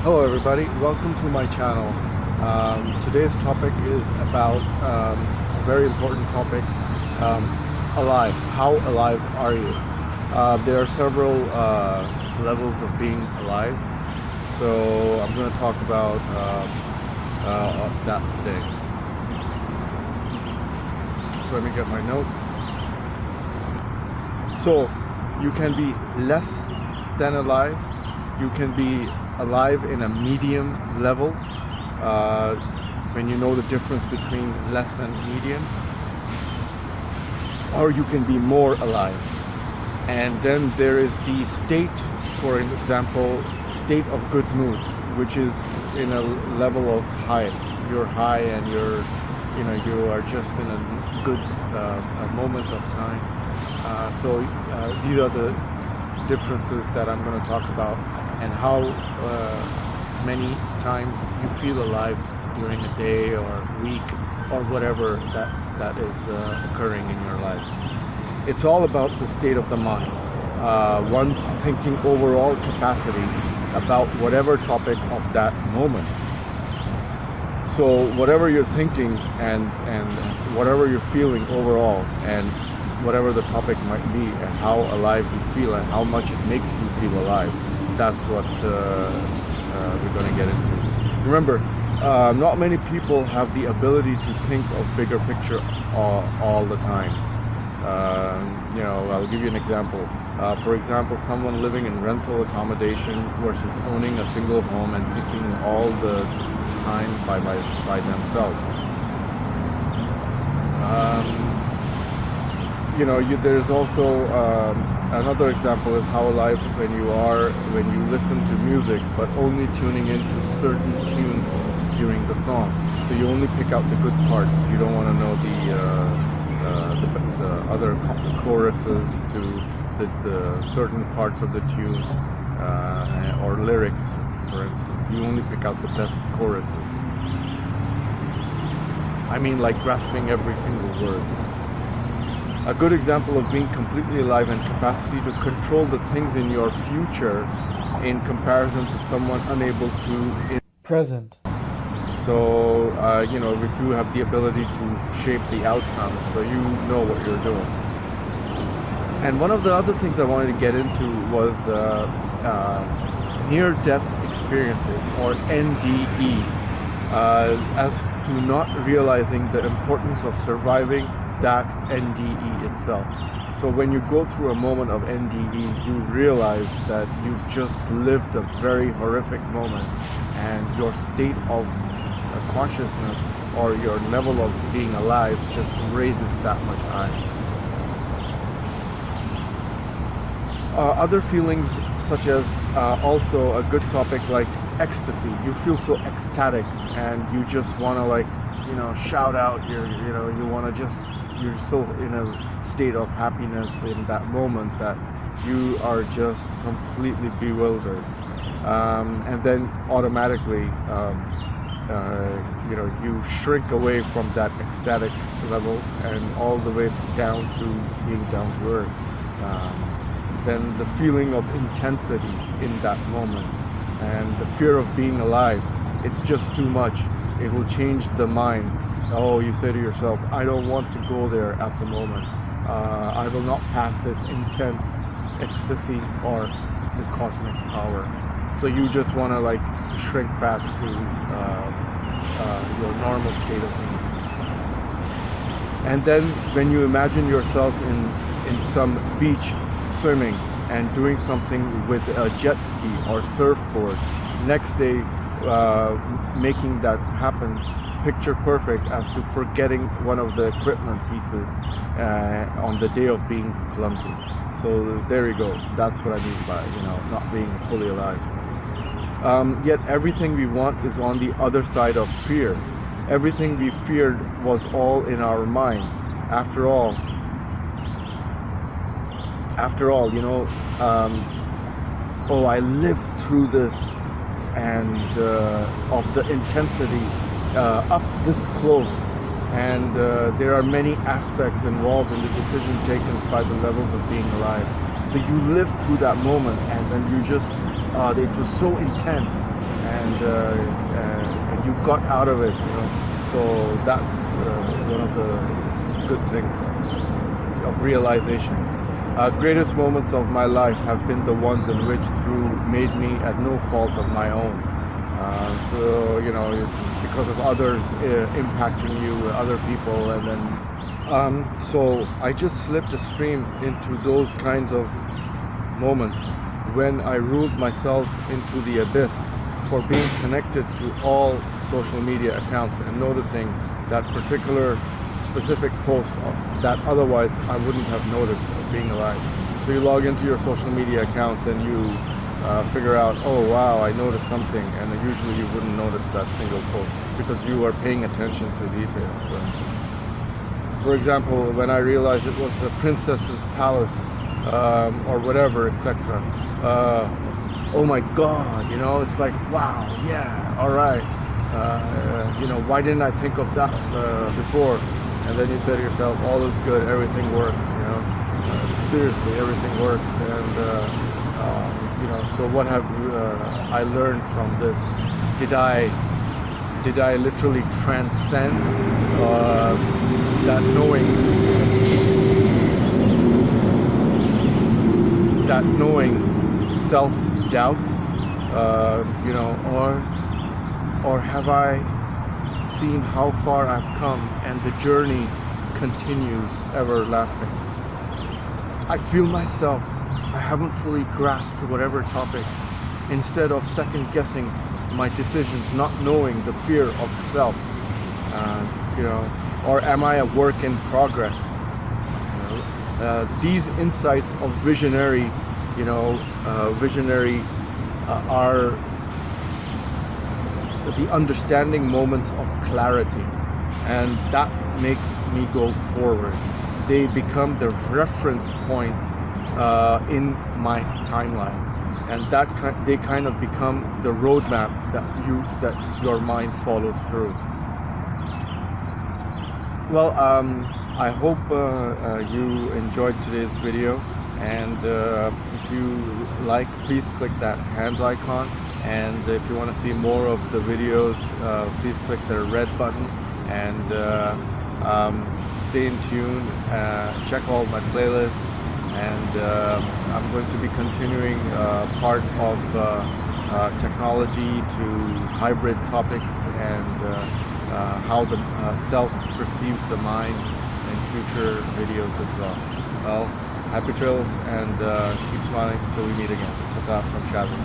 Hello everybody, welcome to my channel. Today's topic is about a very important topic, um, alive. How alive are you? There are several levels of being alive, so I'm going to talk about that today. So let me get my notes. So you can be less than alive, you can be alive in a medium level, when you know the difference between less and medium, or you can be more alive. And then there is the state, for example, state of good mood, which is in a level of high. You're high and you are just in a good a moment of time. So these are the differences that I'm going to talk about, and how many times you feel alive during a day or week or whatever that is occurring in your life. It's all about the state of the mind, one's thinking overall capacity about whatever topic of that moment. So whatever you're thinking and whatever you're feeling overall, and whatever the topic might be, and how alive you feel and how much it makes you feel alive, that's what we're going to get into. Remember, not many people have the ability to think of bigger picture all the time. I'll give you an example. For example, someone living in rental accommodation versus owning a single home and thinking all the time by themselves. There's also another example is how alive when you listen to music, but only tuning into certain tunes during the song. So you only pick out the good parts. You don't want to know the other choruses to the certain parts of the tune, or lyrics, for instance. You only pick out the best choruses. I mean, like grasping every single word. A good example of being completely alive and capacity to control the things in your future in comparison to someone unable to in present. So, if you have the ability to shape the outcome, so you know what you're doing. And one of the other things I wanted to get into was near-death experiences, or NDEs, as to not realizing the importance of surviving that NDE itself. So when you go through a moment of NDE, you realize that you've just lived a very horrific moment, and your state of consciousness or your level of being alive just raises that much higher. Other feelings, such as also a good topic like ecstasy. You feel so ecstatic and you just want to shout out. You're so in a state of happiness in that moment that you are just completely bewildered, and then automatically you shrink away from that ecstatic level and all the way down to being down to earth. Then the feeling of intensity in that moment and the fear of being alive, it's just too much. It will change the minds. Oh, you say to yourself, I don't want to go there at the moment. I will not pass this intense ecstasy or the cosmic power. So you just want to shrink back to your normal state of being. And then when you imagine yourself in some beach swimming and doing something with a jet ski or surfboard, next day making that happen picture perfect as to forgetting one of the equipment pieces on the day of being clumsy. So there you go. That's what I mean by not being fully alive. Yet everything we want is on the other side of fear. Everything we feared was all in our minds. After all, I lived through this, and of the intensity up this close, and there are many aspects involved in the decision taken by the levels of being alive. So you live through that moment, and then you just it was so intense, and and you got out of it, you know. So that's one of the good things of realization. Greatest moments of my life have been the ones in which through made me at no fault of my own. So, you know, because of others impacting you, other people, and then so I just slipped a stream into those kinds of moments when I ruled myself into the abyss for being connected to all social media accounts and noticing that particular specific post that otherwise I wouldn't have noticed of being alive. So you log into your social media accounts and you figure out, oh wow, I noticed something, and then usually you wouldn't notice that single post because you are paying attention to details. For example, when I realized it was a princess's palace or whatever, etc. Oh my God, you know, it's like, wow, yeah, all right. You know, why didn't I think of that before? And then you say to yourself, all is good, everything works, you know. Seriously, everything works. And you know, so what have I learned from this? Did I literally transcend that knowing self-doubt, you know, or have I seen how far I've come and the journey continues everlasting? I feel myself, I haven't fully grasped whatever topic, instead of second guessing my decisions, not knowing the fear of self, you know, or am I a work in progress? You know, these insights of visionary, you know, are the understanding moments of clarity, and that makes me go forward. They become the reference point in my timeline, and they kind of become the roadmap that your mind follows through. Well, I hope you enjoyed today's video, and if you like, please click that hand icon, and if you want to see more of the videos, please click the red button, and stay in tune, check all my playlists, and I'm going to be continuing part of technology to hybrid topics and how the self perceives the mind in future videos as well. Well, happy trails, and keep smiling until we meet again. Ta-ta from Shazam.